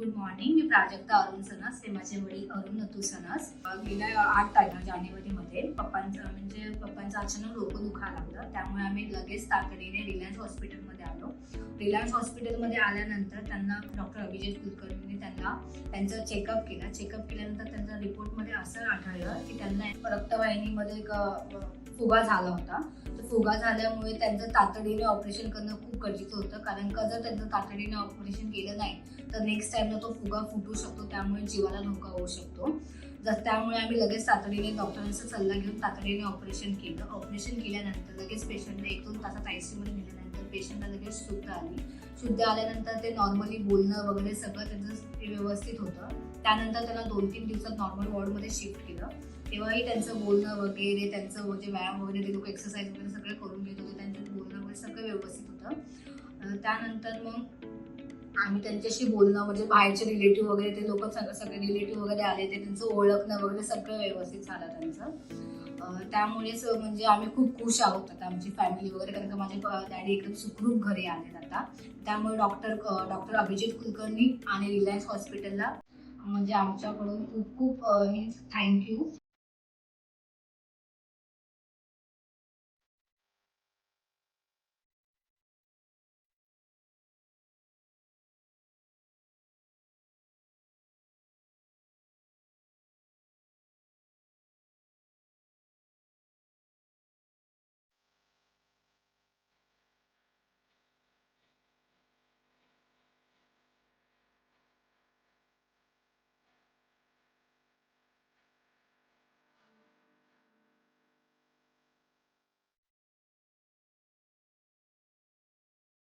Good morning. मी प्राजक्ता अरुण सनस, हे माझे वडील अरुण नथू सनस. गेल्या 8 जानेवारीमध्ये पप्पांचं अचानक डोकं दुखायला लागलं. त्यामुळे आम्ही लगेच तातडीने रिलायन्स हॉस्पिटलमध्ये आलो. रिलायन्स हॉस्पिटलमध्ये आल्यानंतर त्यांना डॉक्टर अभिजित कुलकर्णींनी त्यांचा चेकअप केला. चेकअप केल्यानंतर त्यांच्या रिपोर्टमध्ये असं आढळलं की त्यांना रक्तवाहिनीमध्ये एक फुगा झाला होता. तर फुगा झाल्यामुळे त्यांचं तातडीने ऑपरेशन करणं खूप गरजेचं होतं, कारण का जर त्यांचं तातडीने ऑपरेशन केलं नाही तर नेक्स्ट टाइमला तो फुगा फुटू शकतो, त्यामुळे जीवाला धोका होऊ शकतो. त्यामुळे आम्ही लगेच तातडीने डॉक्टरांचा सल्ला घेऊन तातडीने ऑपरेशन केलं. ऑपरेशन केल्यानंतर लगेच पेशंटला 1-2 तासात आयसीयूमध्ये नेल्यानंतर पेशंटला लगेच शुद्ध आल्यानंतर ते नॉर्मली बोलणं वगैरे सगळं त्यांचं व्यवस्थित होतं. त्यानंतर त्यांना 2-3 दिवसात नॉर्मल वॉर्डमध्ये शिफ्ट केलं. तेव्हाही त्यांचं बोलणं वगैरे, त्यांचं व्यायाम वगैरे, ते लोक एक्सरसाइज वगैरे सगळे करून घेत होते. त्यांचं बोलणं वगैरे सगळं व्यवस्थित होतं. त्यानंतर मग आम्ही त्यांच्याशी बोलणं बाहेरचे रिलेटिव्ह वगैरे, ते लोक सगळे रिलेटिव्ह वगैरे आले, ते त्यांचं ओळखणं वगैरे सगळं व्यवस्थित झालं त्यांचं. त्यामुळेच आम्ही खूप खुश आहोत आता, आमची फॅमिली वगैरे, कारण का माझे डॅडी एकदम सुखरूप घरी आलेत आता. त्यामुळे डॉक्टर अभिजित कुलकर्णी आणि रिलायन्स हॉस्पिटलला आमच्याकडून खूप खूप थँक्यू.